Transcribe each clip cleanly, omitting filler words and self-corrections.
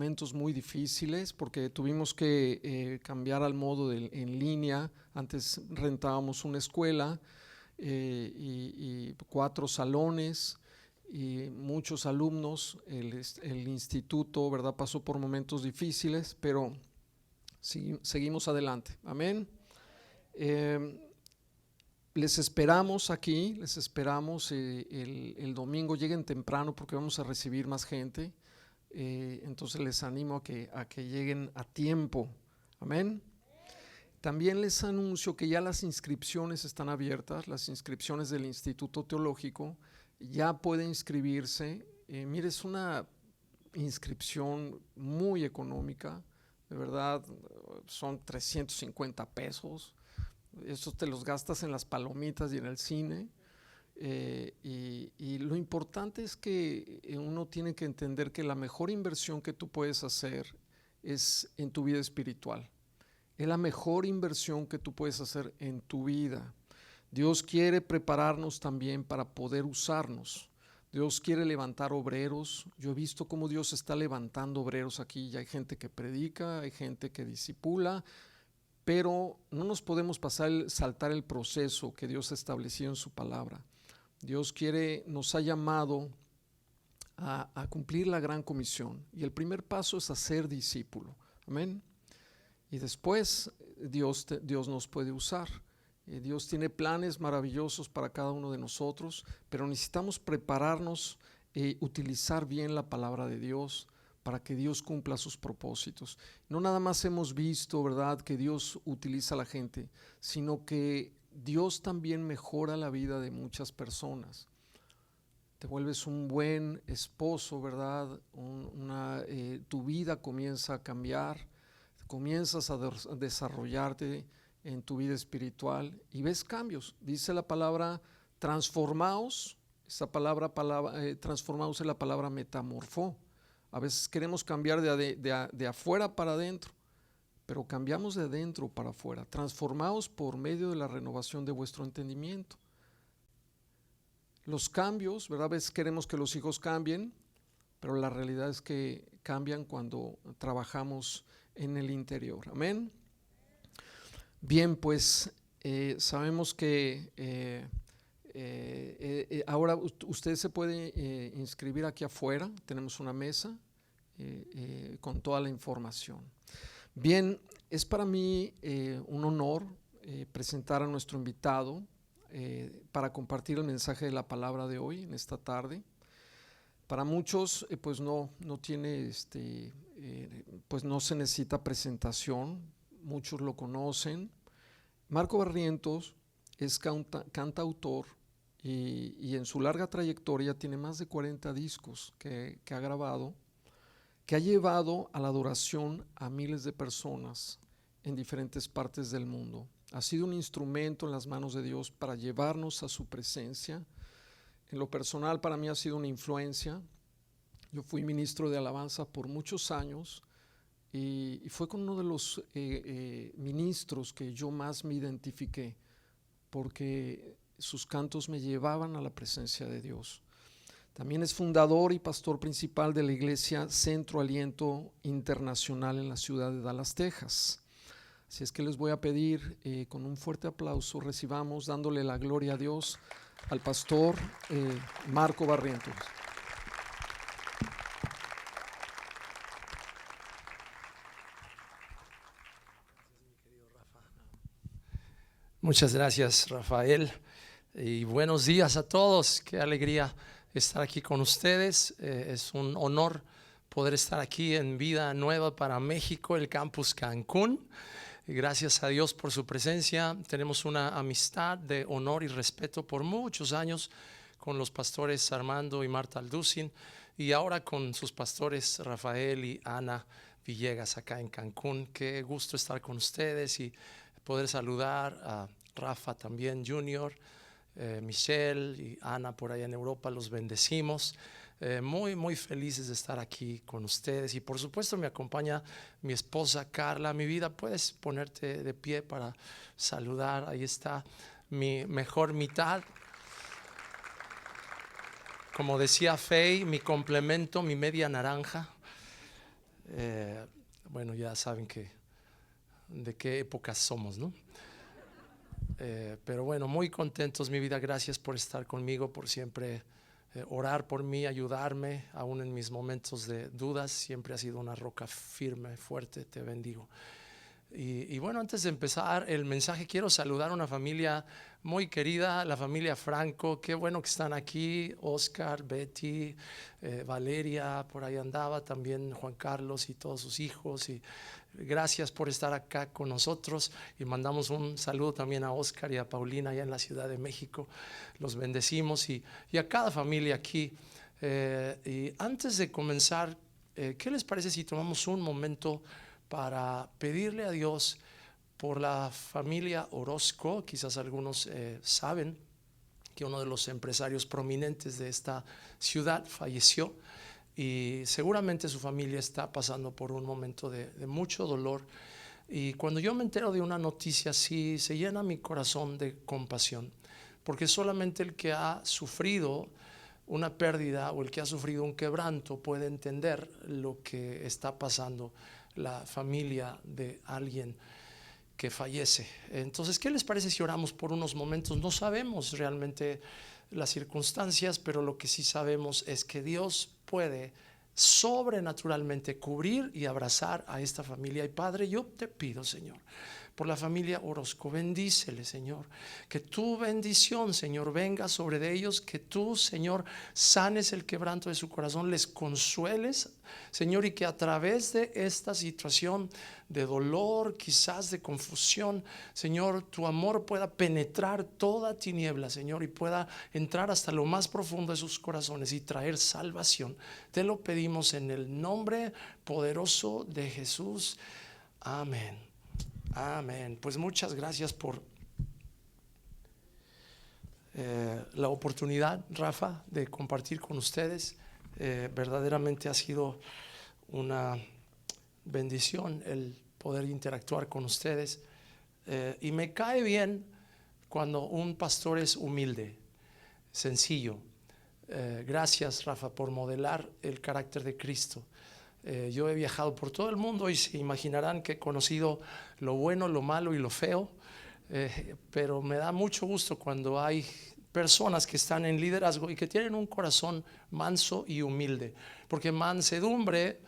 momentos muy difíciles porque tuvimos que cambiar al modo en línea. Antes rentábamos una escuela y 4 salones y muchos alumnos. El instituto, ¿verdad?, pasó por momentos difíciles, pero seguimos adelante. Amén. Les esperamos aquí, les esperamos el domingo. Lleguen temprano porque vamos a recibir más gente. Entonces les animo a que lleguen a tiempo. Amén. También les anuncio que ya las inscripciones están abiertas, las inscripciones del Instituto Teológico. Ya puede inscribirse. Mire, es una inscripción muy económica, de verdad, son 350 pesos. Esos te los gastas en las palomitas y en el cine. Y lo importante es que uno tiene que entender que la mejor inversión que tú puedes hacer es en tu vida espiritual. Es la mejor inversión que tú puedes hacer en tu vida. Dios quiere prepararnos también para poder usarnos. Dios quiere levantar obreros. Yo he visto cómo Dios está levantando obreros aquí. Ya hay gente que predica, hay gente que discipula, pero no nos podemos saltar el proceso que Dios ha establecido en su palabra. Dios nos ha llamado a cumplir la gran comisión, y el primer paso es hacer discípulo. Amén. Y después Dios nos puede usar. Dios tiene planes maravillosos para cada uno de nosotros, pero necesitamos prepararnos, utilizar bien la palabra de Dios para que Dios cumpla sus propósitos. No nada más hemos visto, ¿verdad?, que Dios utiliza a la gente, sino que Dios también mejora la vida de muchas personas. Te vuelves un buen esposo, ¿verdad? Tu vida comienza a cambiar, comienzas a desarrollarte en tu vida espiritual y ves cambios. Dice la palabra transformaos. Esa palabra transformaos es la palabra metamorfó. A veces queremos cambiar de afuera para adentro, pero cambiamos de adentro para afuera. Transformaos por medio de la renovación de vuestro entendimiento. Los cambios, ¿verdad? A veces queremos que los hijos cambien, pero la realidad es que cambian cuando trabajamos en el interior. Amén. Bien, pues sabemos que ahora usted se puede inscribir aquí afuera. Tenemos una mesa con toda la información. Bien, es para mí un honor presentar a nuestro invitado para compartir el mensaje de la palabra de hoy en esta tarde. Para muchos pues no tiene pues no se necesita presentación, muchos lo conocen. Marco Barrientos es cantautor y en su larga trayectoria tiene más de 40 discos que ha grabado, que ha llevado a la adoración a miles de personas en diferentes partes del mundo. Ha sido un instrumento en las manos de Dios para llevarnos a su presencia. En lo personal, para mí ha sido una influencia. Yo fui ministro de alabanza por muchos años y fue con uno de los ministros que yo más me identifiqué, porque sus cantos me llevaban a la presencia de Dios. También es fundador y pastor principal de la iglesia Centro Aliento Internacional en la ciudad de Dallas, Texas. Así es que les voy a pedir con un fuerte aplauso, recibamos dándole la gloria a Dios al pastor Marco Barrientos. Muchas gracias, Rafael, y buenos días a todos. Qué alegría estar aquí con ustedes. Es un honor poder estar aquí en Vida Nueva para México, el campus Cancún. Gracias a Dios por su presencia. Tenemos una amistad de honor y respeto por muchos años con los pastores Armando y Marta Alducin, y ahora con sus pastores Rafael y Ana Villegas acá en Cancún. Qué gusto estar con ustedes y poder saludar a Rafa también Junior, Michelle y Ana por allá en Europa. Los bendecimos. Muy felices de estar aquí con ustedes, y por supuesto me acompaña mi esposa Carla. Mi vida, puedes ponerte de pie para saludar. Ahí está mi mejor mitad, como decía Faye, mi complemento, mi media naranja. bueno, ya saben de qué épocas somos, ¿no? Pero bueno, muy contentos, mi vida. Gracias por estar conmigo, por siempre orar por mí, ayudarme, aún en mis momentos de dudas. Siempre ha sido una roca firme, fuerte. Te bendigo. Y bueno, antes de empezar el mensaje, quiero saludar a una familia muy querida, la familia Franco. Qué bueno que están aquí. Oscar, Betty, Valeria, por ahí andaba también Juan Carlos y todos sus hijos. Y gracias por estar acá con nosotros. Y mandamos un saludo también a Oscar y a Paulina allá en la Ciudad de México. Los bendecimos y a cada familia aquí. Y antes de comenzar, ¿qué les parece si tomamos un momento para pedirle a Dios por la familia Orozco? Quizás algunos saben que uno de los empresarios prominentes de esta ciudad falleció y seguramente su familia está pasando por un momento de mucho dolor. Y cuando yo me entero de una noticia así, se llena mi corazón de compasión, porque solamente el que ha sufrido una pérdida o el que ha sufrido un quebranto puede entender lo que está pasando la familia de alguien que fallece. Entonces, ¿qué les parece si oramos por unos momentos? No sabemos realmente las circunstancias, pero lo que sí sabemos es que Dios puede sobrenaturalmente cubrir y abrazar a esta familia. Y Padre, yo te pido, Señor, por la familia Orozco, bendícele, Señor, que tu bendición, Señor, venga sobre de ellos, que tú, Señor, sanes el quebranto de su corazón, les consueles, Señor, y que a través de esta situación de dolor, quizás de confusión, Señor, tu amor pueda penetrar toda tiniebla, Señor, y pueda entrar hasta lo más profundo de sus corazones y traer salvación. Te lo pedimos en el nombre poderoso de Jesús. Amén. Amén. Pues muchas gracias por la oportunidad, Rafa, de compartir con ustedes. Verdaderamente ha sido una bendición el poder interactuar con ustedes. Y me cae bien cuando un pastor es humilde, sencillo. Gracias, Rafa, por modelar el carácter de Cristo. Yo he viajado por todo el mundo y se imaginarán que he conocido lo bueno, lo malo y lo feo, pero me da mucho gusto cuando hay personas que están en liderazgo y que tienen un corazón manso y humilde, porque mansedumbre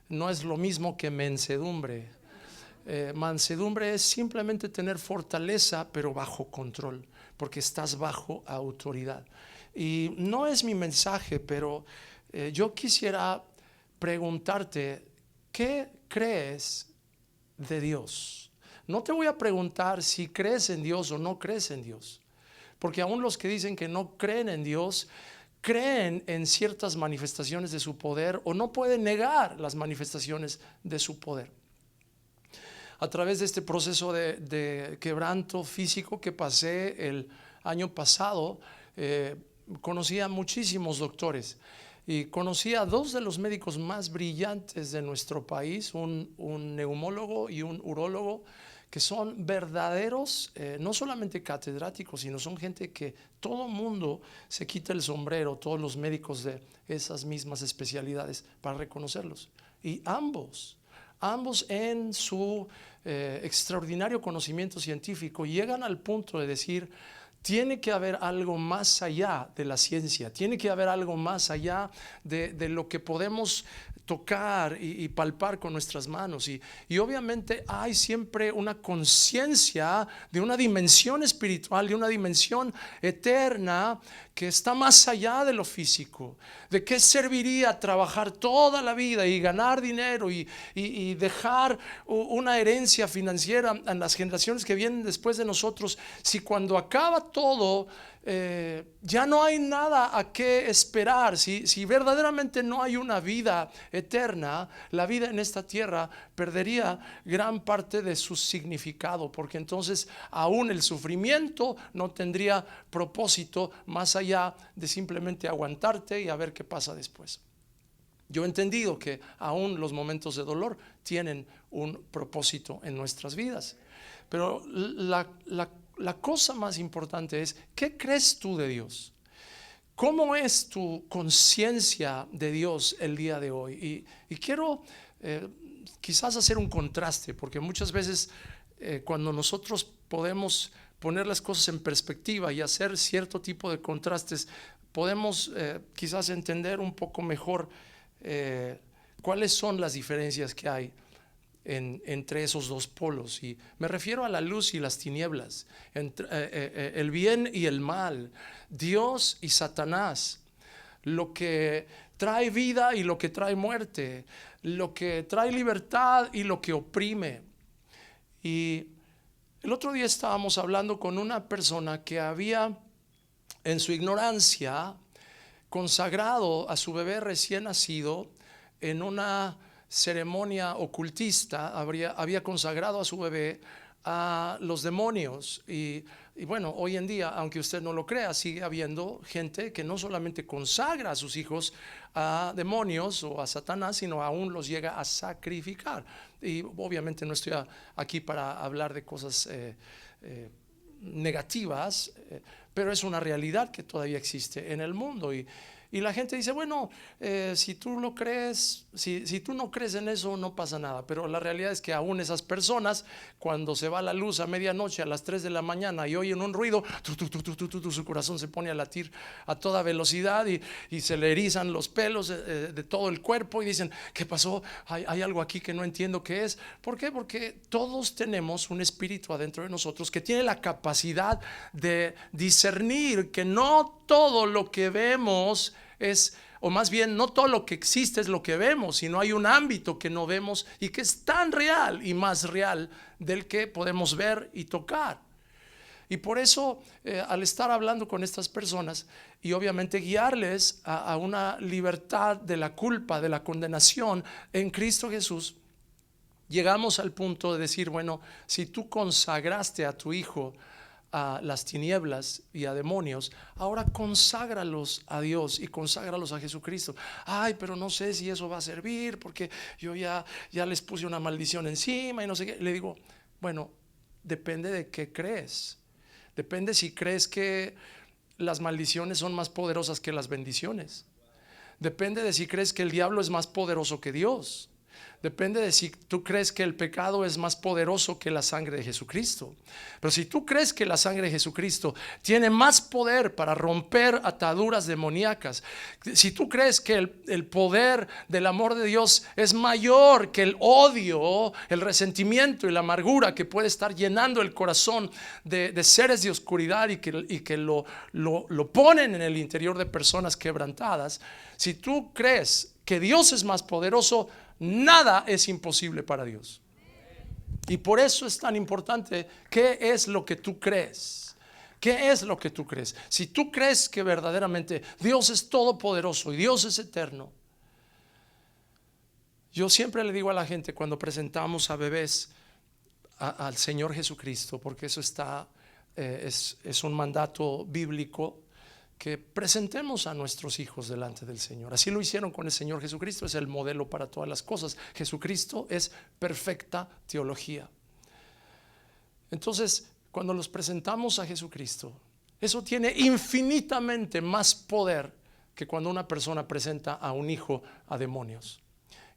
no es lo mismo que mensedumbre. Mansedumbre es simplemente tener fortaleza pero bajo control, porque estás bajo autoridad. Y no es mi mensaje, pero yo quisiera preguntarte, ¿qué crees de Dios? No te voy a preguntar si crees en Dios o no crees en Dios, porque aún los que dicen que no creen en Dios creen en ciertas manifestaciones de su poder o no pueden negar las manifestaciones de su poder. A través de este proceso de quebranto físico que pasé el año pasado, conocí a muchísimos doctores y conocí a dos de los médicos más brillantes de nuestro país, un neumólogo y un urólogo, que son verdaderos, no solamente catedráticos, sino son gente que todo mundo se quita el sombrero, todos los médicos de esas mismas especialidades, para reconocerlos. Y ambos en su extraordinario conocimiento científico llegan al punto de decir: tiene que haber algo más allá de la ciencia, tiene que haber algo más allá de lo que podemos tocar y palpar con nuestras manos. Y obviamente hay siempre una conciencia de una dimensión espiritual, de una dimensión eterna que está más allá de lo físico. ¿De qué serviría trabajar toda la vida y ganar dinero y dejar una herencia financiera a las generaciones que vienen después de nosotros, si cuando acaba todo ya no hay nada a qué esperar? Si verdaderamente no hay una vida eterna, la vida en esta tierra perdería gran parte de su significado, porque entonces aún el sufrimiento no tendría propósito más allá de simplemente aguantarte y a ver qué pasa después. Yo he entendido que aún los momentos de dolor tienen un propósito en nuestras vidas, pero la cosa más importante es: ¿qué crees tú de Dios? ¿Cómo es tu conciencia de Dios el día de hoy? Y quiero quizás hacer un contraste, porque muchas veces cuando nosotros podemos poner las cosas en perspectiva y hacer cierto tipo de contrastes, podemos quizás entender un poco mejor cuáles son las diferencias que hay entre esos dos polos. Y me refiero a la luz y las tinieblas, el bien y el mal, Dios y Satanás, lo que trae vida y lo que trae muerte, lo que trae libertad y lo que oprime. Y el otro día estábamos hablando con una persona que había, en su ignorancia, consagrado a su bebé recién nacido en una ceremonia ocultista. Había consagrado a su bebé a los demonios. Y bueno, hoy en día, aunque usted no lo crea, sigue habiendo gente que no solamente consagra a sus hijos a demonios o a Satanás, sino aún los llega a sacrificar. Y obviamente no estoy aquí para hablar de cosas negativas, pero es una realidad que todavía existe en el mundo. Y la gente dice, bueno, si tú lo crees, si tú no crees en eso, no pasa nada. Pero la realidad es que aún esas personas, cuando se va la luz a medianoche, a las 3 de la mañana, y oyen un ruido, su corazón se pone a latir a toda velocidad y se le erizan los pelos de todo el cuerpo y dicen, ¿qué pasó? Hay algo aquí que no entiendo qué es. ¿Por qué? Porque todos tenemos un espíritu adentro de nosotros que tiene la capacidad de discernir que no todo lo que vemos es, o más bien no todo lo que existe es lo que vemos, sino hay un ámbito que no vemos y que es tan real y más real del que podemos ver y tocar. Y por eso al estar hablando con estas personas y obviamente guiarles a una libertad de la culpa, de la condenación en Cristo Jesús, llegamos al punto de decir, bueno, si tú consagraste a tu hijo a las tinieblas y a demonios, ahora conságralos a Dios y conságralos a Jesucristo. Ay, pero no sé si eso va a servir porque yo ya les puse una maldición encima y no sé qué. Le digo, bueno, depende de qué crees. Depende si crees que las maldiciones son más poderosas que las bendiciones. Depende de si crees que el diablo es más poderoso que Dios. Depende de si tú crees que el pecado es más poderoso que la sangre de Jesucristo. Pero si tú crees que la sangre de Jesucristo tiene más poder para romper ataduras demoníacas, si tú crees que el poder del amor de Dios es mayor que el odio, el resentimiento y la amargura que puede estar llenando el corazón de seres de oscuridad y que lo ponen en el interior de personas quebrantadas, si tú crees que Dios es más poderoso, nada es imposible para Dios. Y por eso es tan importante qué es lo que tú crees. ¿Qué es lo que tú crees? Si tú crees que verdaderamente Dios es todopoderoso y Dios es eterno. Yo siempre le digo a la gente cuando presentamos a bebés al Señor Jesucristo, porque eso es un mandato bíblico, que presentemos a nuestros hijos delante del Señor. Así lo hicieron con el Señor Jesucristo. Es el modelo para todas las cosas. Jesucristo es perfecta teología. Entonces, cuando los presentamos a Jesucristo, eso tiene infinitamente más poder que cuando una persona presenta a un hijo a demonios.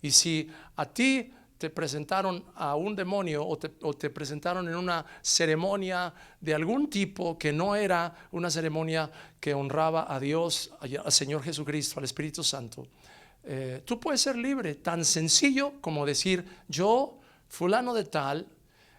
Y si a ti te presentaron a un demonio o te presentaron en una ceremonia de algún tipo que no era una ceremonia que honraba a Dios, al Señor Jesucristo, al Espíritu Santo, tú puedes ser libre, tan sencillo como decir, yo, fulano de tal,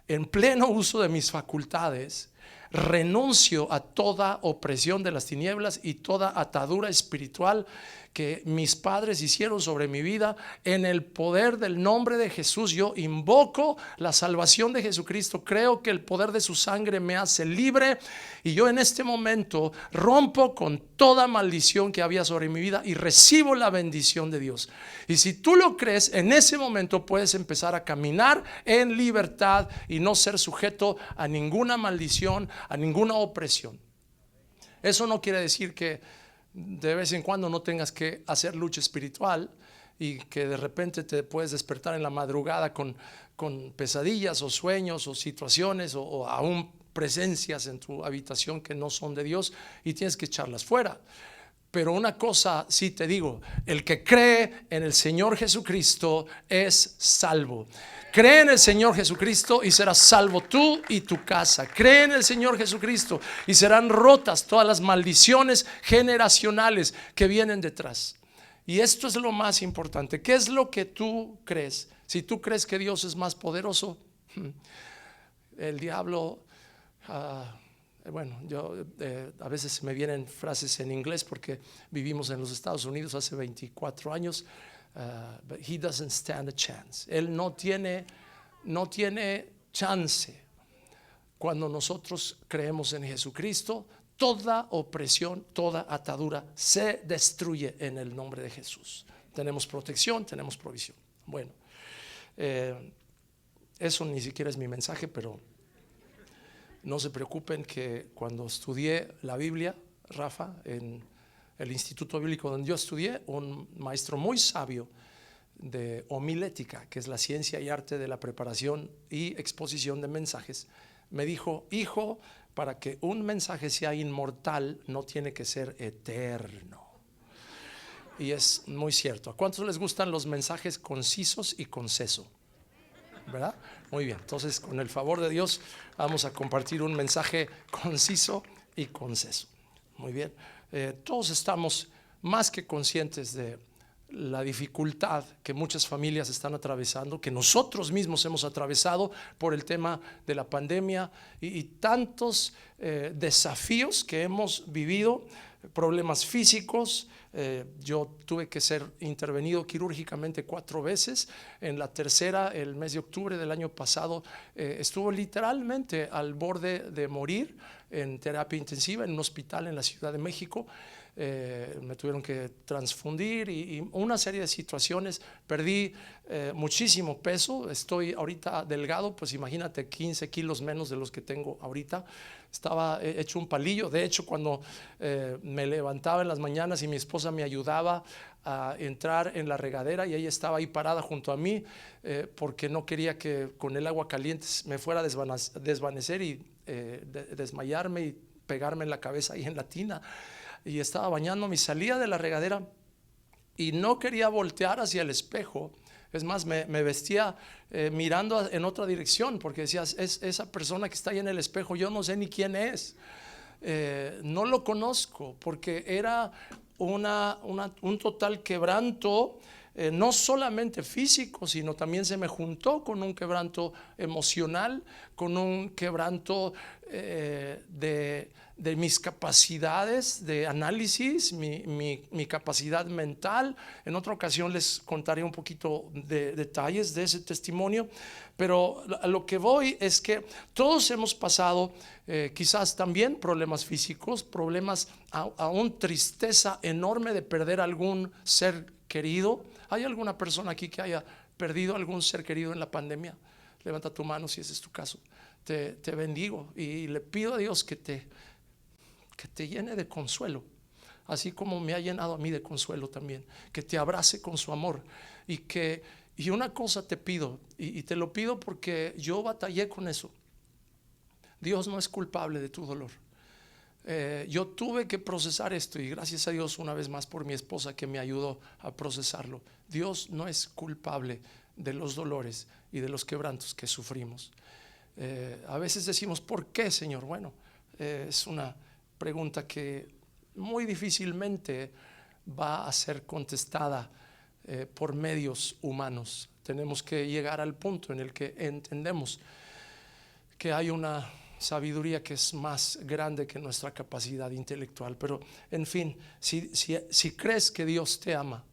en pleno uso de mis facultades, renuncio a toda opresión de las tinieblas y toda atadura espiritual que mis padres hicieron sobre mi vida. En el poder del nombre de Jesús yo invoco la salvación de Jesucristo. Creo que el poder de su sangre me hace libre y yo en este momento rompo con toda maldición que había sobre mi vida y recibo la bendición de Dios. Y si tú lo crees, en ese momento puedes empezar a caminar en libertad y no ser sujeto a ninguna maldición, a ninguna opresión. Eso no quiere decir que de vez en cuando no tengas que hacer lucha espiritual y que de repente te puedes despertar en la madrugada con pesadillas o sueños o situaciones o aún presencias en tu habitación que no son de Dios y tienes que echarlas fuera. Pero una cosa sí te digo, el que cree en el Señor Jesucristo es salvo. Cree en el Señor Jesucristo y serás salvo tú y tu casa. Cree en el Señor Jesucristo y serán rotas todas las maldiciones generacionales que vienen detrás. Y esto es lo más importante. ¿Qué es lo que tú crees? Si tú crees que Dios es más poderoso, el diablo... bueno, yo a veces me vienen frases en inglés porque vivimos en los Estados Unidos hace 24 años. But he doesn't stand a chance. Él no tiene chance. Cuando nosotros creemos en Jesucristo, toda opresión, toda atadura se destruye en el nombre de Jesús. Tenemos protección, tenemos provisión. Bueno, eso ni siquiera es mi mensaje, pero no se preocupen que cuando estudié la Biblia, Rafa, en el Instituto Bíblico donde yo estudié, un maestro muy sabio de homilética, que es la ciencia y arte de la preparación y exposición de mensajes, me dijo: hijo, para que un mensaje sea inmortal no tiene que ser eterno. Y es muy cierto. ¿A cuántos les gustan los mensajes concisos y conceso? ¿Verdad? Muy bien, entonces con el favor de Dios vamos a compartir un mensaje conciso y conceso. Muy bien, todos estamos más que conscientes de la dificultad que muchas familias están atravesando, que nosotros mismos hemos atravesado por el tema de la pandemia y tantos desafíos que hemos vivido, problemas físicos. Yo tuve que ser intervenido quirúrgicamente 4 veces. En la tercera, el mes de octubre del año pasado, estuvo literalmente al borde de morir en terapia intensiva en un hospital en la Ciudad de México. Me tuvieron que transfundir y una serie de situaciones. Perdí muchísimo peso. Estoy ahorita delgado, pues imagínate, 15 kilos menos de los que tengo ahorita. Estaba hecho un palillo. De hecho, cuando me levantaba en las mañanas y mi esposa me ayudaba a entrar en la regadera y ella estaba ahí parada junto a mí, porque no quería que con el agua caliente me fuera a desvanecer y desmayarme y pegarme en la cabeza ahí en la tina. Y estaba bañándome y salía de la regadera y no quería voltear hacia el espejo. Es más, me vestía mirando en otra dirección, porque decías: esa persona que está ahí en el espejo, yo no sé ni quién es. No lo conozco, porque era un total quebranto, no solamente físico, sino también se me juntó con un quebranto emocional, con un quebranto de mis capacidades de análisis, mi capacidad mental. En otra ocasión les contaré un poquito de detalles de ese testimonio, pero a lo que voy es que todos hemos pasado quizás también problemas físicos, problemas, aún tristeza enorme de perder algún ser querido. ¿Hay alguna persona aquí que haya perdido algún ser querido en la pandemia? Levanta tu mano si ese es tu caso. Te bendigo y le pido a Dios que te llene de consuelo, así como me ha llenado a mí de consuelo también, que te abrace con su amor. Y una cosa te pido, y te lo pido porque yo batallé con eso. Dios no es culpable de tu dolor. Yo tuve que procesar esto, y gracias a Dios una vez más por mi esposa que me ayudó a procesarlo. Dios no es culpable de los dolores y de los quebrantos que sufrimos. A veces decimos: ¿por qué, Señor? Bueno, es una pregunta que muy difícilmente va a ser contestada por medios humanos. Tenemos que llegar al punto en el que entendemos que hay una sabiduría que es más grande que nuestra capacidad intelectual. Pero en fin, si crees que Dios te ama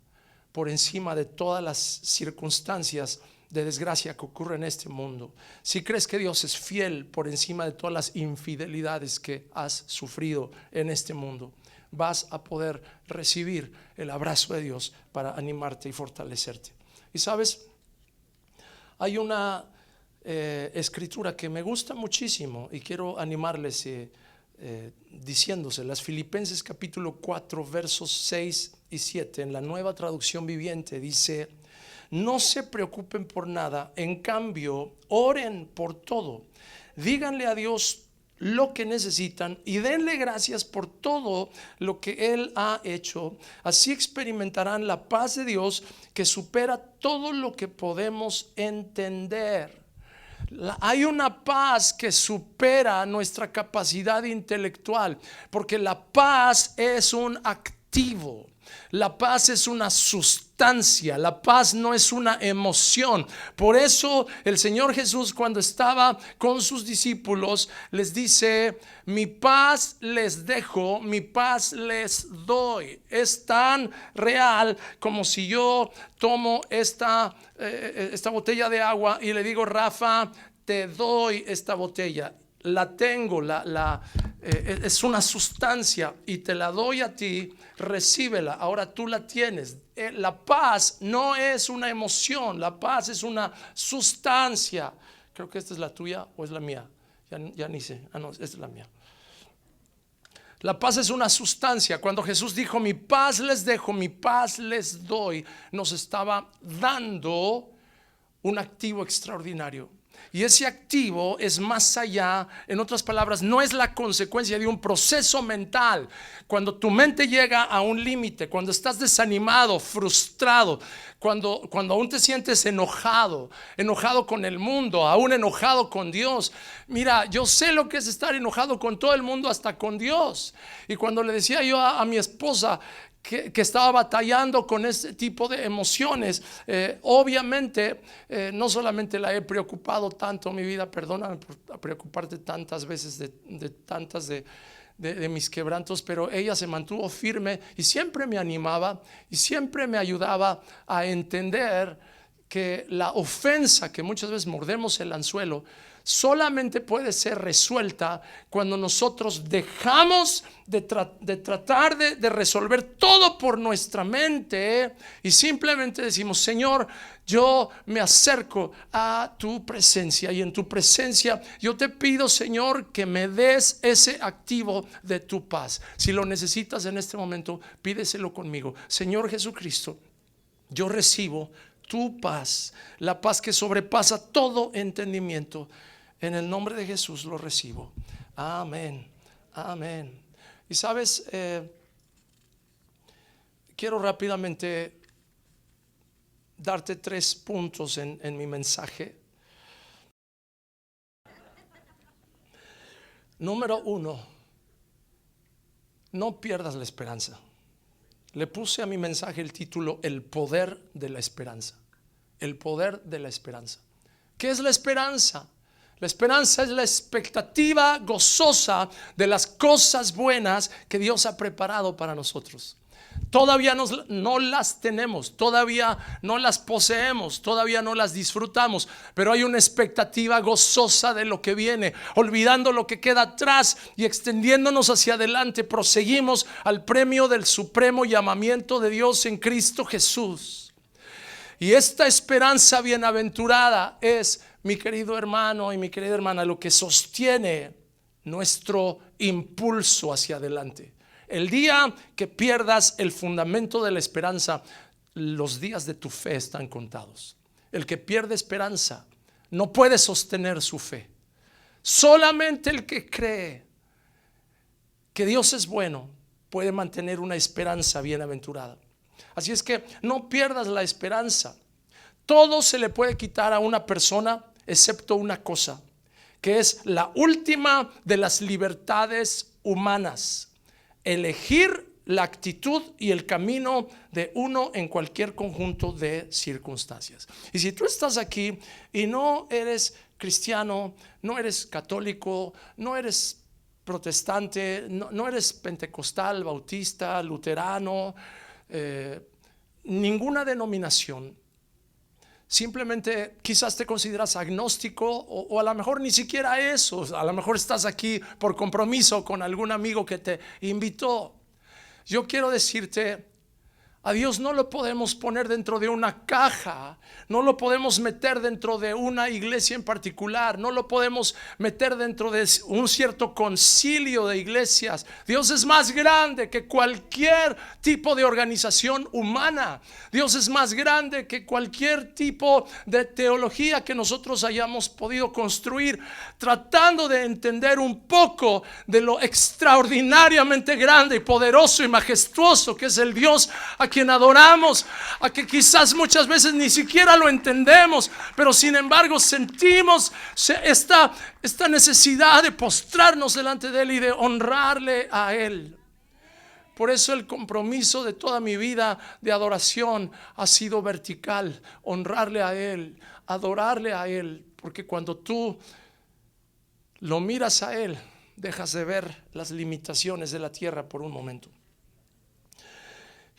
por encima de todas las circunstancias de desgracia que ocurre en este mundo, si crees que Dios es fiel por encima de todas las infidelidades que has sufrido en este mundo, vas a poder recibir el abrazo de Dios para animarte y fortalecerte. Y sabes, hay una escritura que me gusta muchísimo y quiero animarles diciéndoselas. Filipenses capítulo 4 versos 6 y 7 en la Nueva Traducción Viviente dice: no se preocupen por nada, en cambio oren por todo, díganle a Dios lo que necesitan y denle gracias por todo lo que Él ha hecho. Así experimentarán la paz de Dios que supera todo lo que podemos entender. Hay una paz que supera nuestra capacidad intelectual, porque la paz es un activo. La paz es una sustancia, la paz no es una emoción. Por eso el Señor Jesús, cuando estaba con sus discípulos, les dice: mi paz les dejo, mi paz les doy. Es tan real como si yo tomo esta botella de agua y le digo: Rafa, te doy esta botella. La tengo, es una sustancia y te la doy a ti, recíbela, ahora tú la tienes. La paz no es una emoción, la paz es una sustancia. Creo que esta es la tuya o es la mía, ya ni sé. No, esta es la mía. La paz es una sustancia. Cuando Jesús dijo: mi paz les dejo, mi paz les doy, nos estaba dando un activo extraordinario. Y ese activo es más allá, en otras palabras, no es la consecuencia de un proceso mental. Cuando tu mente llega a un límite, cuando estás desanimado, frustrado, cuando aún te sientes enojado con el mundo, aún enojado con Dios. Mira, yo sé lo que es estar enojado con todo el mundo, hasta con Dios. Y cuando le decía yo a mi esposa que estaba batallando con este tipo de emociones, obviamente no solamente la he preocupado tanto mi vida, perdóname por preocuparte tantas veces de mis quebrantos, pero ella se mantuvo firme y siempre me animaba y siempre me ayudaba a entender que la ofensa, que muchas veces mordemos el anzuelo, solamente puede ser resuelta cuando nosotros dejamos de tratar de resolver todo por nuestra mente y simplemente decimos: Señor, yo me acerco a tu presencia, y en tu presencia yo te pido, Señor, que me des ese activo de tu paz. Si lo necesitas en este momento, pídeselo conmigo. Señor Jesucristo, yo recibo tu paz, la paz que sobrepasa todo entendimiento. En el nombre de Jesús lo recibo. Amén, amén. Y sabes, quiero rápidamente darte 3 puntos en mi mensaje. Número 1, no pierdas la esperanza. Le puse a mi mensaje el título: el poder de la esperanza. El poder de la esperanza. ¿Qué es la esperanza? La esperanza es la expectativa gozosa de las cosas buenas que Dios ha preparado para nosotros. Todavía no las tenemos, todavía no las poseemos, todavía no las disfrutamos, pero hay una expectativa gozosa de lo que viene. Olvidando lo que queda atrás y extendiéndonos hacia adelante, proseguimos al premio del supremo llamamiento de Dios en Cristo Jesús. Y esta esperanza bienaventurada es, mi querido hermano y mi querida hermana, lo que sostiene nuestro impulso hacia adelante. El día que pierdas el fundamento de la esperanza, los días de tu fe están contados. El que pierde esperanza no puede sostener su fe. Solamente el que cree que Dios es bueno puede mantener una esperanza bienaventurada. Así es que no pierdas la esperanza. Todo se le puede quitar a una persona excepto una cosa, que es la última de las libertades humanas: elegir la actitud y el camino de uno en cualquier conjunto de circunstancias. Y si tú estás aquí y no eres cristiano, no eres católico, no eres protestante, no eres pentecostal, bautista, luterano, ninguna denominación, simplemente quizás te consideras agnóstico o a lo mejor ni siquiera eso, a lo mejor estás aquí por compromiso con algún amigo que te invitó. Yo quiero decirte, A Dios no lo podemos poner dentro de una caja, no lo podemos meter dentro de una iglesia en particular, no lo podemos meter dentro de un cierto concilio de iglesias. Dios es más grande que cualquier tipo de organización humana. Dios es más grande que cualquier tipo de teología que nosotros hayamos podido construir, tratando de entender un poco de lo extraordinariamente grande y poderoso y majestuoso que es el Dios a quien adoramos, a que quizás muchas veces ni siquiera lo entendemos, pero sin embargo sentimos esta necesidad de postrarnos delante de Él y de honrarle a Él. Por eso el compromiso de toda mi vida de adoración ha sido vertical: honrarle a Él, adorarle a Él, porque cuando tú lo miras a Él, dejas de ver las limitaciones de la tierra por un momento.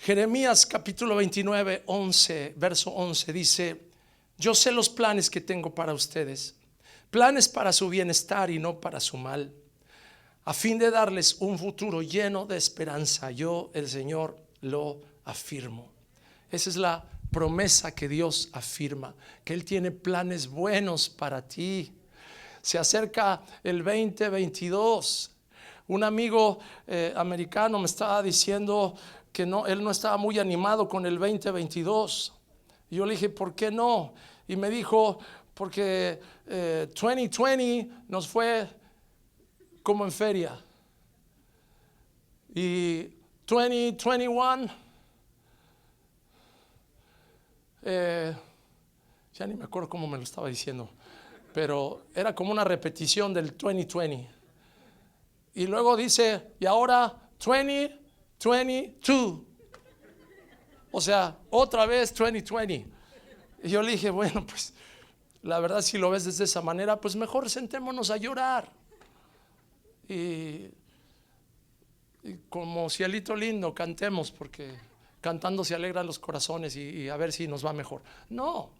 Jeremías capítulo 29, verso 11 dice: yo sé los planes que tengo para ustedes, planes para su bienestar y no para su mal, a fin de darles un futuro lleno de esperanza. Yo, el Señor, lo afirmo. Esa es la promesa que Dios afirma, que Él tiene planes buenos para ti. Se acerca el 2022. Un amigo americano me estaba diciendo que él no estaba muy animado con el 2022. Y yo le dije, ¿por qué no? Y me dijo, porque 2020 nos fue como en feria. Y 2021 ya ni me acuerdo cómo me lo estaba diciendo, pero era como una repetición del 2020. Y luego dice, y ahora 2022, o sea, otra vez 2020. Y yo le dije, bueno, pues la verdad, si lo ves desde esa manera, pues mejor sentémonos a llorar y como cielito lindo cantemos, porque cantando se alegran los corazones y a ver si nos va mejor. No,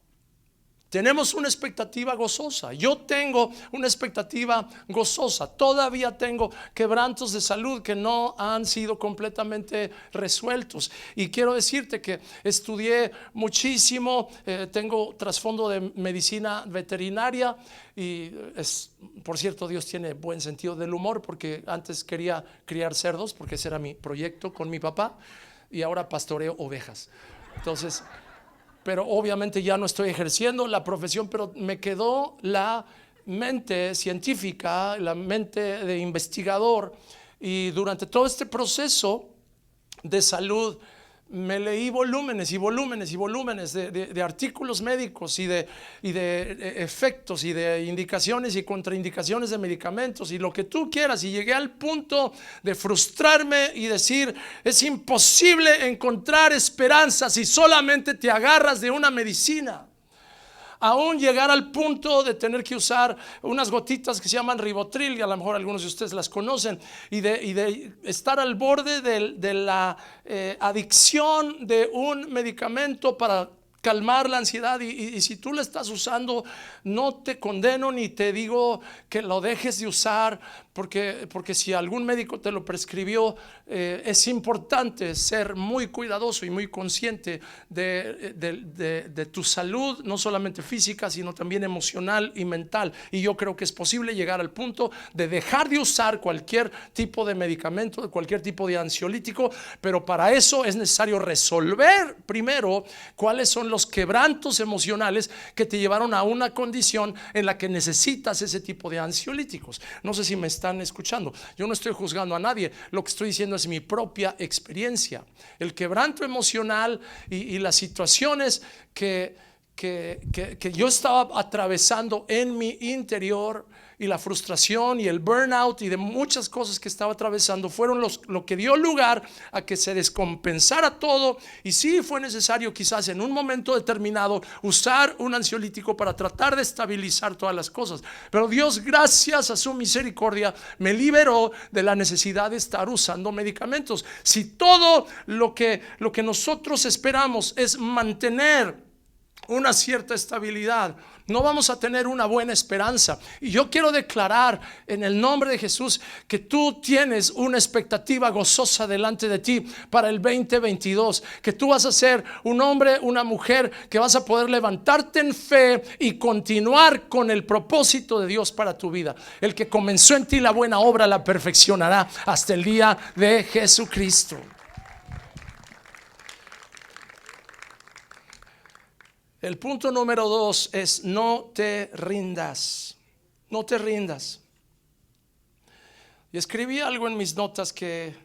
tenemos una expectativa gozosa. Yo tengo una expectativa gozosa. Todavía tengo quebrantos de salud que no han sido completamente resueltos. Y quiero decirte que estudié muchísimo. Tengo trasfondo de medicina veterinaria. Y por cierto, Dios tiene buen sentido del humor, porque antes quería criar cerdos, porque ese era mi proyecto con mi papá. Y ahora pastoreo ovejas. Entonces, pero obviamente ya no estoy ejerciendo la profesión, pero me quedó la mente científica, la mente de investigador. Y durante todo este proceso de salud me leí volúmenes y volúmenes y volúmenes de artículos médicos y de efectos y de indicaciones y contraindicaciones de medicamentos y lo que tú quieras, y llegué al punto de frustrarme y decir, es imposible encontrar esperanza si solamente te agarras de una medicina. Aún llegar al punto de tener que usar unas gotitas que se llaman Ribotril, y a lo mejor algunos de ustedes las conocen, y de estar al borde de la adicción de un medicamento para calmar la ansiedad. Y si tú la estás usando, no te condeno ni te digo que lo dejes de usar, porque si algún médico te lo prescribió, es importante ser muy cuidadoso y muy consciente de tu salud, no solamente física, sino también emocional y mental. Y yo creo que es posible llegar al punto de dejar de usar cualquier tipo de medicamento, cualquier tipo de ansiolítico, pero para eso es necesario resolver primero cuáles son los quebrantos emocionales que te llevaron a una condición en la que necesitas ese tipo de ansiolíticos. No sé si me están escuchando. Yo no estoy juzgando a nadie. Lo que estoy diciendo es mi propia experiencia. El quebranto emocional y las situaciones que yo estaba atravesando en mi interior, y la frustración y el burnout y de muchas cosas que estaba atravesando fueron lo que dio lugar a que se descompensara todo. Y sí fue necesario quizás en un momento determinado usar un ansiolítico para tratar de estabilizar todas las cosas, pero Dios, gracias a su misericordia, me liberó de la necesidad de estar usando medicamentos. Si todo lo que nosotros esperamos es mantener una cierta estabilidad, no vamos a tener una buena esperanza. Y yo quiero declarar en el nombre de Jesús que tú tienes una expectativa gozosa delante de ti para el 2022, que tú vas a ser un hombre, una mujer, que vas a poder levantarte en fe y continuar con el propósito de Dios para tu vida. El que comenzó en ti la buena obra la perfeccionará hasta el día de Jesucristo. El punto número 2 es: no te rindas. No te rindas. Y escribí algo en mis notas que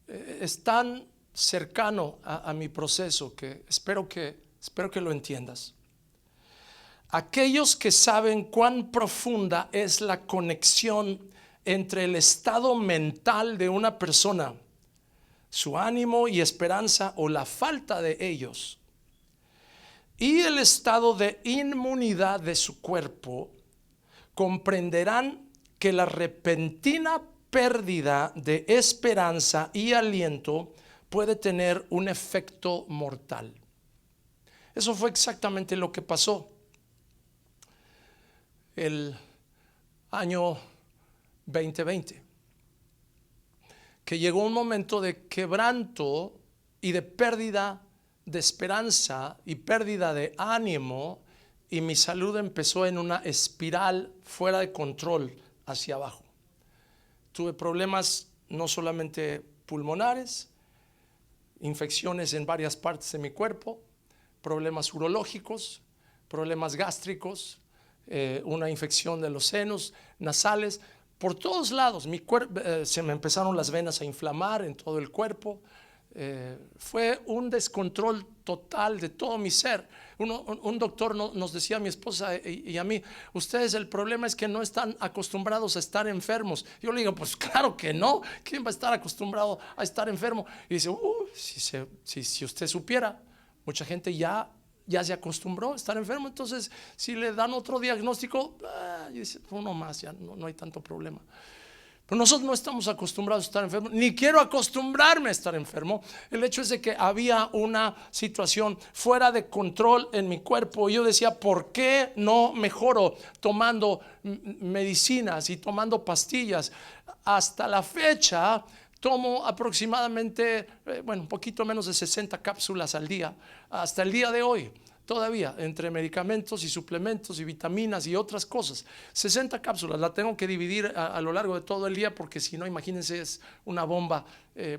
es tan cercano a mi proceso que espero que lo entiendas. Aquellos que saben cuán profunda es la conexión entre el estado mental de una persona, su ánimo y esperanza o la falta de ellos, y el estado de inmunidad de su cuerpo, comprenderán que la repentina pérdida de esperanza y aliento puede tener un efecto mortal. Eso fue exactamente lo que pasó el año 2020. Que llegó un momento de quebranto y de pérdida de esperanza y pérdida de ánimo, y mi salud empezó en una espiral fuera de control hacia abajo. Tuve problemas no solamente pulmonares, infecciones en varias partes de mi cuerpo, problemas urológicos, problemas gástricos, una infección de los senos nasales. Por todos lados mi cuerpo, se me empezaron las venas a inflamar en todo el cuerpo. Fue un descontrol total de todo mi ser. Un doctor nos decía a mi esposa y a mí: ustedes, el problema es que no están acostumbrados a estar enfermos. Yo le digo: pues claro que no, ¿quién va a estar acostumbrado a estar enfermo? Y dice: si usted supiera, mucha gente ya se acostumbró a estar enfermo. Entonces, si le dan otro diagnóstico, dice: uno más, ya no hay tanto problema. Pero nosotros no estamos acostumbrados a estar enfermos, ni quiero acostumbrarme a estar enfermo. El hecho es de que había una situación fuera de control en mi cuerpo, y yo decía: ¿por qué no mejoro tomando medicinas y tomando pastillas? Hasta la fecha tomo aproximadamente, un poquito menos de 60 cápsulas al día, hasta el día de hoy. Todavía, entre medicamentos y suplementos y vitaminas y otras cosas, 60 cápsulas. La tengo que dividir a lo largo de todo el día, porque si no, imagínense, es una bomba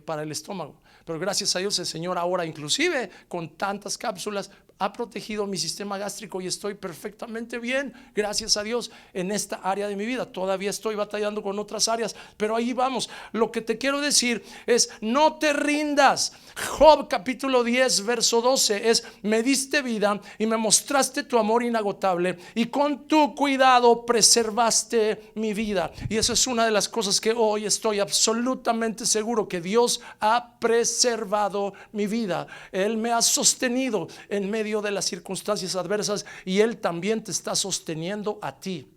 para el estómago. Pero gracias a Dios, el Señor ahora, inclusive con tantas cápsulas, ha protegido mi sistema gástrico y estoy perfectamente bien, gracias a Dios, en esta área de mi vida. Todavía estoy batallando con otras áreas, pero ahí vamos. Lo que te quiero decir es: no te rindas. Job capítulo 10 verso 12 es: me diste vida y me mostraste tu amor inagotable, y con tu cuidado preservaste mi vida. Y eso es una de las cosas que hoy estoy absolutamente seguro, que Dios ha preservado mi vida. Él me ha sostenido en medio de las circunstancias adversas, y Él también te está sosteniendo a ti.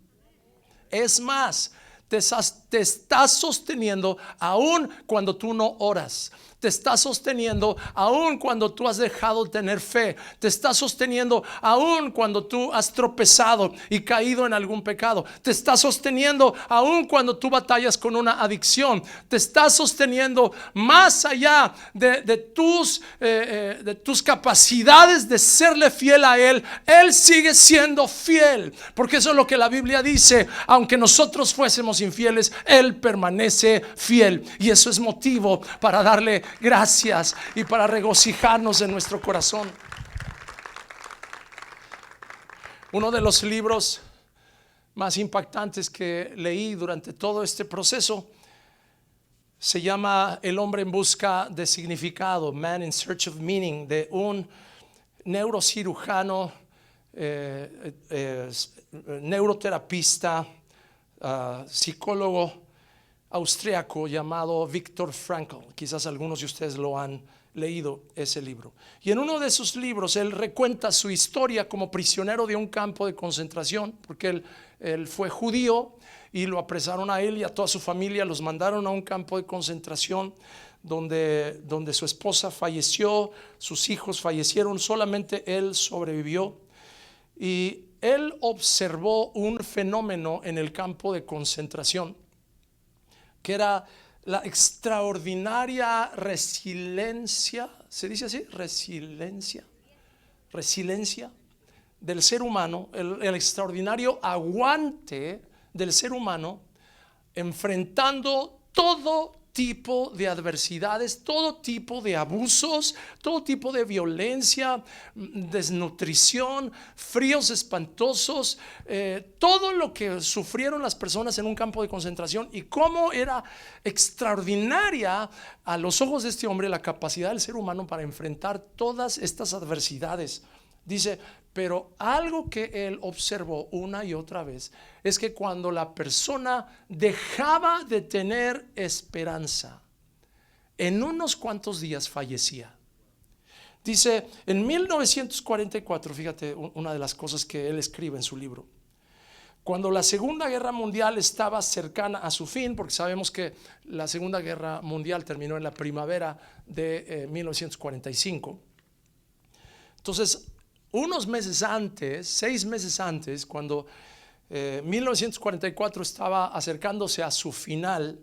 Es más, te está sosteniendo aún cuando tú no oras. Te está sosteniendo aún cuando tú has dejado de tener fe. Te está sosteniendo aún cuando tú has tropezado y caído en algún pecado. Te está sosteniendo aún cuando tú batallas con una adicción. Te está sosteniendo más allá de tus capacidades de serle fiel a Él. Él sigue siendo fiel, porque eso es lo que la Biblia dice: aunque nosotros fuésemos infieles, Él permanece fiel. Y eso es motivo para darle gracias y para regocijarnos en nuestro corazón. Uno de los libros más impactantes que leí durante todo este proceso se llama El hombre en busca de significado, Man in Search of Meaning, de un neurocirujano, neuroterapista, psicólogo austriaco llamado Viktor Frankl. Quizás algunos de ustedes lo han leído, ese libro. Y en uno de esos libros él recuenta su historia como prisionero de un campo de concentración, porque él fue judío y lo apresaron a él y a toda su familia, los mandaron a un campo de concentración donde su esposa falleció, sus hijos fallecieron, solamente él sobrevivió. Y él observó un fenómeno en el campo de concentración, que era la extraordinaria resiliencia, ¿se dice así? Resiliencia del ser humano, el extraordinario aguante del ser humano enfrentando todo tipo de adversidades, todo tipo de abusos, todo tipo de violencia, desnutrición, fríos espantosos, todo lo que sufrieron las personas en un campo de concentración, y cómo era extraordinaria a los ojos de este hombre la capacidad del ser humano para enfrentar todas estas adversidades. Dice, pero algo que él observó una y otra vez es que cuando la persona dejaba de tener esperanza, en unos cuantos días fallecía. Dice, en 1944, fíjate una de las cosas que él escribe en su libro. Cuando la Segunda Guerra Mundial estaba cercana a su fin, porque sabemos que la Segunda Guerra Mundial terminó en la primavera de 1945. Entonces, unos meses antes, 6 meses antes, cuando 1944 estaba acercándose a su final,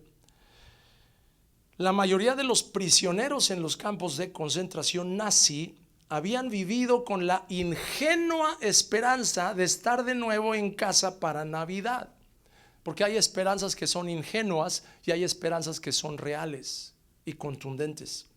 la mayoría de los prisioneros en los campos de concentración nazi habían vivido con la ingenua esperanza de estar de nuevo en casa para Navidad, porque hay esperanzas que son ingenuas y hay esperanzas que son reales y contundentes.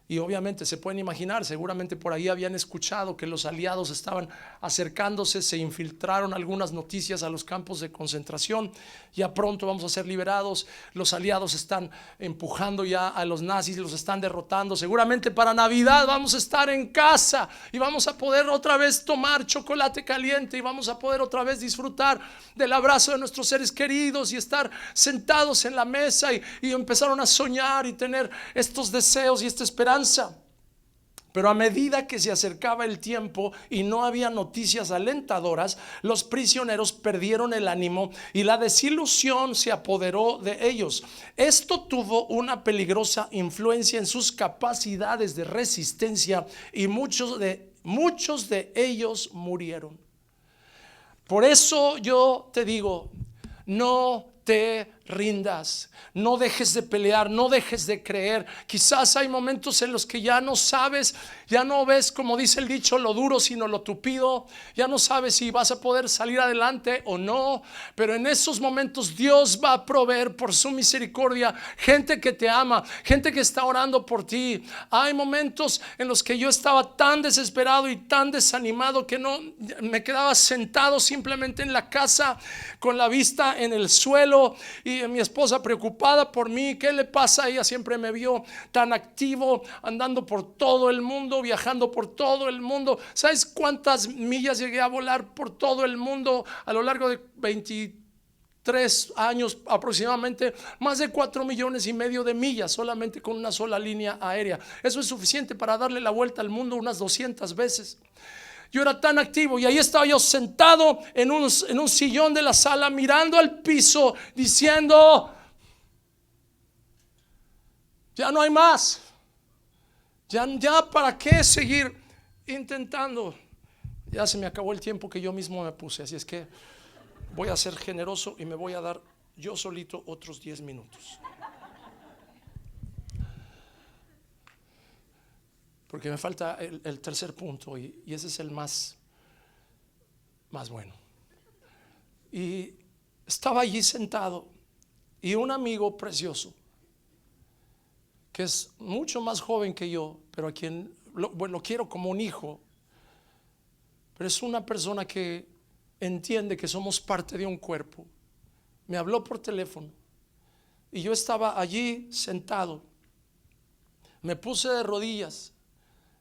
Y obviamente se pueden imaginar, seguramente por ahí habían escuchado que los aliados estaban acercándose, se infiltraron algunas noticias a los campos de concentración. Ya pronto vamos a ser liberados, los aliados están empujando ya a los nazis, los están derrotando. Seguramente para Navidad vamos a estar en casa y vamos a poder otra vez tomar chocolate caliente y vamos a poder otra vez disfrutar del abrazo de nuestros seres queridos y estar sentados en la mesa, y empezaron a soñar y tener estos deseos y esta esperanza. Pero a medida que se acercaba el tiempo y no había noticias alentadoras, los prisioneros perdieron el ánimo y la desilusión se apoderó de ellos. Esto tuvo una peligrosa influencia en sus capacidades de resistencia y muchos de ellos murieron. Por eso yo te digo, no te rindas, no dejes de pelear, no dejes de creer. Quizás hay momentos en los que ya no sabes, ya no ves, como dice el dicho, lo duro sino lo tupido, ya no sabes si vas a poder salir adelante o no, pero en esos momentos Dios va a proveer por su misericordia gente que te ama, gente que está orando por ti. Hay momentos en los que yo estaba tan desesperado y tan desanimado que no me quedaba sentado simplemente en la casa con la vista en el suelo, y mi esposa preocupada por mí, ¿qué le pasa? Ella siempre me vio tan activo, andando por todo el mundo, viajando por todo el mundo. ¿Sabes cuántas millas llegué a volar por todo el mundo a lo largo de 23 años aproximadamente? Más de 4,5 millones de millas solamente con una sola línea aérea. Eso es suficiente para darle la vuelta al mundo unas 200 veces. Yo era tan activo y ahí estaba yo sentado en un sillón de la sala mirando al piso diciendo, ya no hay más, ya para qué seguir intentando. Ya se me acabó el tiempo que yo mismo me puse, así es que voy a ser generoso y me voy a dar yo solito otros 10 minutos. Porque me falta el tercer punto y ese es el más bueno. Y estaba allí sentado y un amigo precioso que es mucho más joven que yo, pero a quien lo quiero como un hijo, pero es una persona que entiende que somos parte de un cuerpo. Me habló por teléfono y yo estaba allí sentado, me puse de rodillas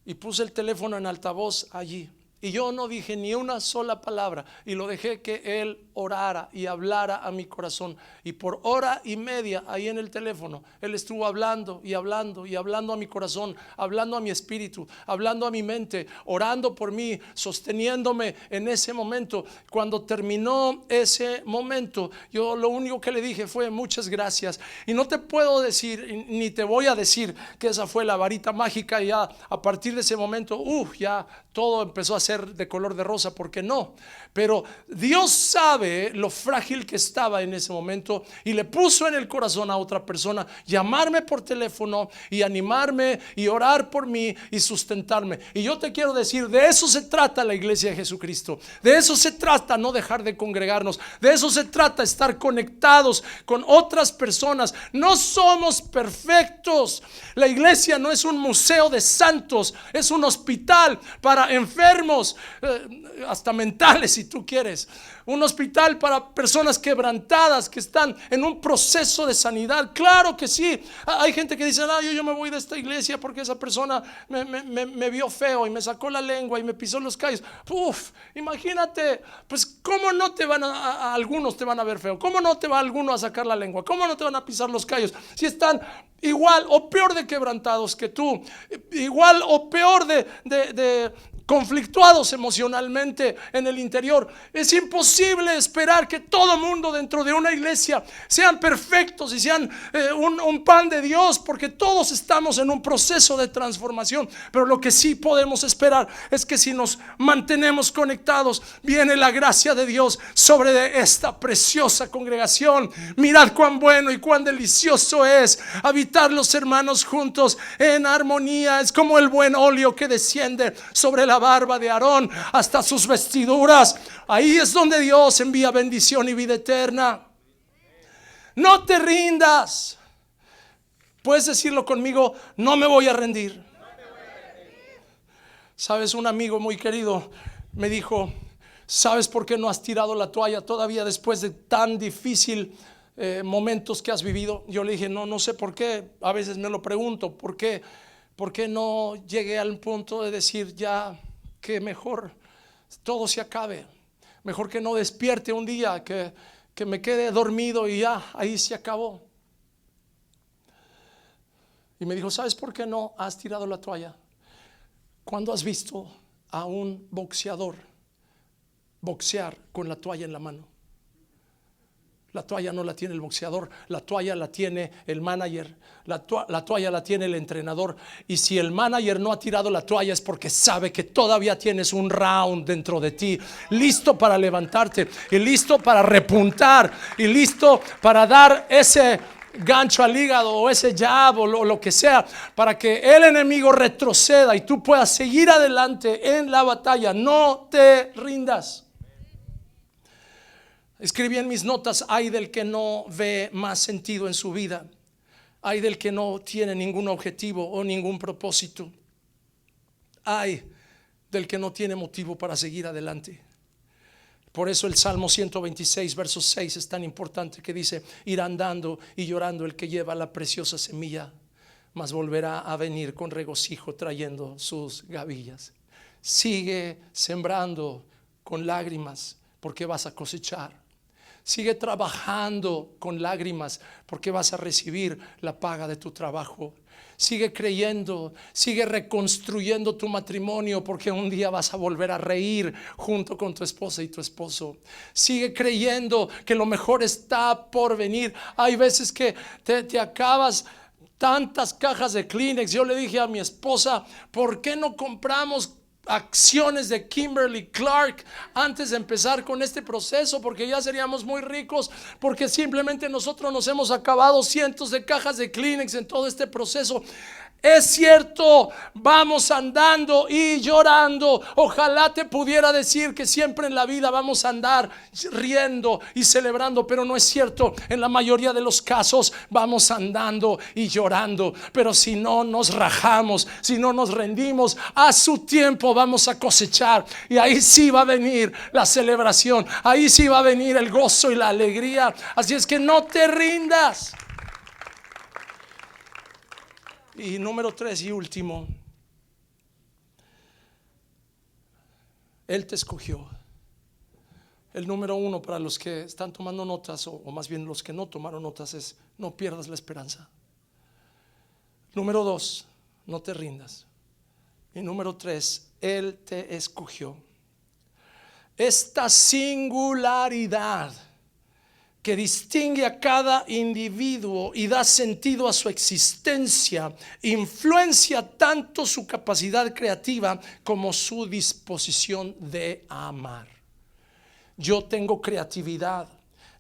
y puse el teléfono en altavoz allí Y yo no dije ni una sola palabra y lo dejé que él orara y hablara a mi corazón. Y por hora y media ahí en el teléfono él estuvo hablando y hablando y hablando a mi corazón, hablando a mi espíritu, hablando a mi mente, orando por mí, sosteniéndome en ese momento. Cuando terminó ese momento, yo lo único que le dije fue muchas gracias. Y no te puedo decir ni te voy a decir que esa fue la varita mágica y ya a partir de ese momento ya todo empezó a ser de color de rosa, porque no. Pero Dios sabe lo frágil que estaba en ese momento y le puso en el corazón a otra persona llamarme por teléfono y animarme y orar por mí y sustentarme. Y yo te quiero decir, de eso se trata la iglesia de Jesucristo. De eso se trata no dejar de congregarnos. De eso se trata estar conectados con otras personas. No somos perfectos. La iglesia no es un museo de santos, es un hospital para enfermos, hasta mentales si tú quieres. Un hospital para personas quebrantadas que están en un proceso de sanidad. Claro que sí. Hay gente que dice, yo me voy de esta iglesia porque esa persona me vio feo y me sacó la lengua y me pisó los callos. Imagínate, pues cómo no te van a algunos te van a ver feo, cómo no te va alguno a sacar la lengua, cómo no te van a pisar los callos si están igual o peor de quebrantados que tú, igual o peor de conflictuados emocionalmente en el interior. Es imposible esperar que todo mundo dentro de una iglesia sean perfectos y sean un pan de Dios, porque todos estamos en un proceso de transformación. Pero lo que sí podemos esperar es que si nos mantenemos conectados, viene la gracia de Dios sobre esta preciosa congregación. Mirad cuán bueno y cuán delicioso es habitar los hermanos juntos en armonía. Es como el buen óleo que desciende sobre la barba de Aarón hasta sus vestiduras. Ahí es donde Dios envía bendición y vida eterna. No te rindas. Puedes decirlo conmigo: no me voy a rendir. Sabes, un amigo muy querido me dijo: ¿sabes por qué no has tirado la toalla todavía después de tan difícil momentos que has vivido? Yo le dije, no sé por qué. A veces me lo pregunto, ¿por qué no llegué al punto de decir ya que mejor todo se acabe? Mejor que no despierte un día, que me quede dormido y ya, ahí se acabó. Y me dijo, ¿sabes por qué no has tirado la toalla? ¿Cuándo has visto a un boxeador boxear con la toalla en la mano? La toalla no la tiene el boxeador, la toalla la tiene el manager, la toalla la tiene el entrenador. Y si el manager no ha tirado la toalla es porque sabe que todavía tienes un round dentro de ti, listo para levantarte y listo para repuntar y listo para dar ese gancho al hígado o ese jab o lo que sea, para que el enemigo retroceda y tú puedas seguir adelante en la batalla. No te rindas. Escribí en mis notas: ay del que no ve más sentido en su vida, ay del que no tiene ningún objetivo o ningún propósito, ay del que no tiene motivo para seguir adelante. Por eso el Salmo 126 verso 6 es tan importante, que dice: irá andando y llorando el que lleva la preciosa semilla, mas volverá a venir con regocijo trayendo sus gavillas. Sigue sembrando con lágrimas, porque vas a cosechar. Sigue trabajando con lágrimas, porque vas a recibir la paga de tu trabajo. Sigue creyendo, sigue reconstruyendo tu matrimonio, porque un día vas a volver a reír junto con tu esposa y tu esposo. Sigue creyendo que lo mejor está por venir. Hay veces que te acabas tantas cajas de Kleenex. Yo le dije a mi esposa, ¿por qué no compramos acciones de Kimberly Clark antes de empezar con este proceso? Porque ya seríamos muy ricos, porque simplemente nosotros nos hemos acabado cientos de cajas de Kleenex en todo este proceso. Es cierto, vamos andando y llorando. Ojalá te pudiera decir que siempre en la vida vamos a andar riendo y celebrando, pero no es cierto. En la mayoría de los casos vamos andando y llorando. Pero si no nos rajamos, si no nos rendimos, a su tiempo vamos a cosechar. Y ahí sí va a venir la celebración, ahí sí va a venir el gozo y la alegría. Así es que no te rindas. Y número 3 y último, Él te escogió. El número uno para los que están tomando notas, o más bien los que no tomaron notas, es: no pierdas la esperanza. Número dos, no te rindas. Y número tres, Él te escogió. Esta singularidad que distingue a cada individuo y da sentido a su existencia influencia tanto su capacidad creativa como su disposición de amar. Yo tengo creatividad,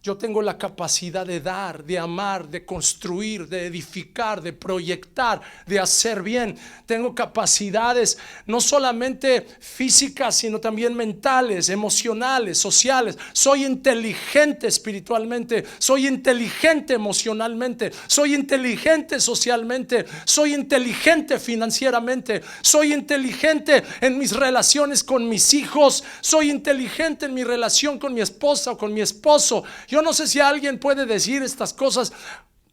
yo tengo la capacidad de dar, de amar, de construir, de edificar, de proyectar, de hacer bien. Tengo capacidades no solamente físicas, sino también mentales, emocionales, sociales. Soy inteligente espiritualmente, soy inteligente emocionalmente, soy inteligente socialmente, soy inteligente financieramente, soy inteligente en mis relaciones con mis hijos, soy inteligente en mi relación con mi esposa o con mi esposo. Yo no sé si alguien puede decir estas cosas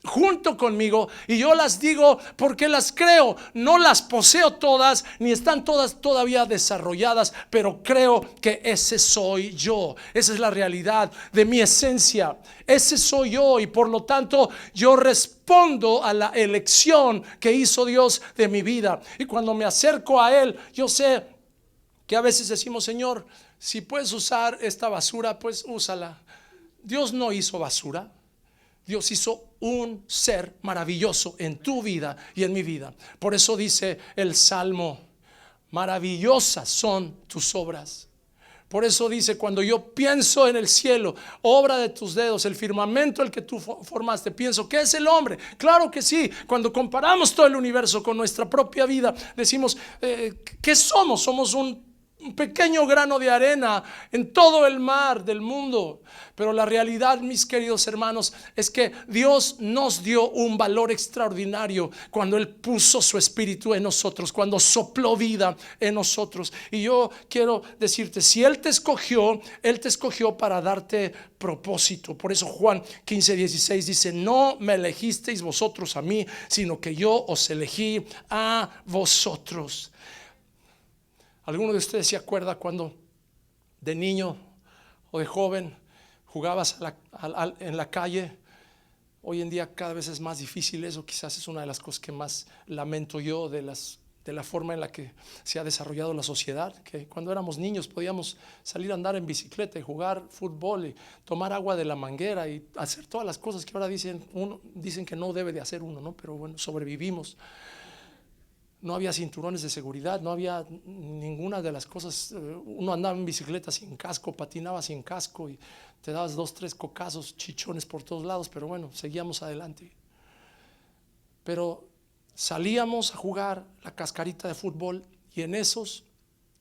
junto conmigo, y yo las digo porque las creo. No las poseo todas, ni están todas todavía desarrolladas, pero creo que ese soy yo. Esa es la realidad de mi esencia. Ese soy yo, y por lo tanto yo respondo a la elección que hizo Dios de mi vida. Y cuando me acerco a Él, yo sé que a veces decimos: Señor, si puedes usar esta basura, pues úsala. Dios no hizo basura. Dios hizo un ser maravilloso en tu vida y en mi vida. Por eso dice el Salmo: maravillosas son tus obras. Por eso dice: cuando yo pienso en el cielo, obra de tus dedos, el firmamento el que tú formaste, pienso: ¿qué es el hombre? Claro que sí. Cuando comparamos todo el universo con nuestra propia vida, decimos: ¿qué somos? Somos un pequeño grano de arena en todo el mar del mundo. Pero la realidad, mis queridos hermanos, es que Dios nos dio un valor extraordinario cuando Él puso su espíritu en nosotros, cuando sopló vida en nosotros. Y yo quiero decirte: si Él te escogió para darte propósito. Por eso Juan 15:16 dice: no me elegisteis vosotros a mí, sino que yo os elegí a vosotros. ¿Alguno de ustedes se acuerda cuando de niño o de joven jugabas en la calle? Hoy en día cada vez es más difícil eso. Quizás es una de las cosas que más lamento yo de la forma en la que se ha desarrollado la sociedad. Que cuando éramos niños podíamos salir a andar en bicicleta y jugar fútbol y tomar agua de la manguera y hacer todas las cosas que ahora dicen que no debe de hacer uno, ¿no? Pero bueno, sobrevivimos. No había cinturones de seguridad, no había ninguna de las cosas. Uno andaba en bicicleta sin casco, patinaba sin casco y te dabas 2, 3 cocazos, chichones por todos lados, pero bueno, seguíamos adelante. Pero salíamos a jugar la cascarita de fútbol, y en esos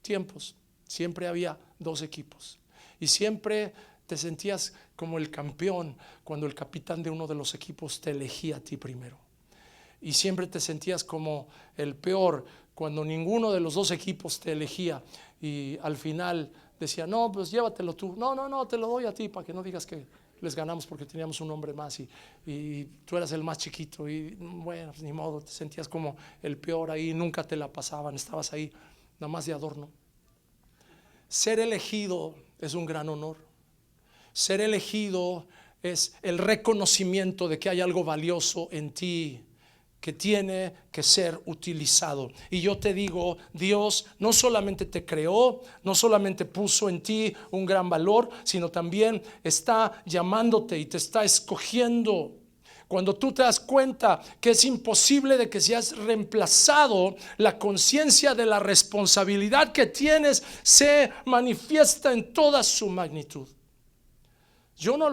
tiempos siempre había 2 equipos, y siempre te sentías como el campeón cuando el capitán de uno de los equipos te elegía a ti primero. Y siempre te sentías como el peor cuando ninguno de los 2 equipos te elegía, y al final decía: no, pues llévatelo tú. No, te lo doy a ti para que no digas que les ganamos porque teníamos un hombre más y tú eras el más chiquito. Y bueno, pues ni modo, te sentías como el peor ahí, nunca te la pasaban, estabas ahí nada más de adorno. Ser elegido es un gran honor. Ser elegido es el reconocimiento de que hay algo valioso en ti que tiene que ser utilizado. Y yo te digo, Dios no solamente te creó, no solamente puso en ti un gran valor, sino también está llamándote y te está escogiendo. Cuando tú te das cuenta que es imposible de que seas reemplazado, la conciencia de la responsabilidad que tienes se manifiesta en toda su magnitud. Yo no lo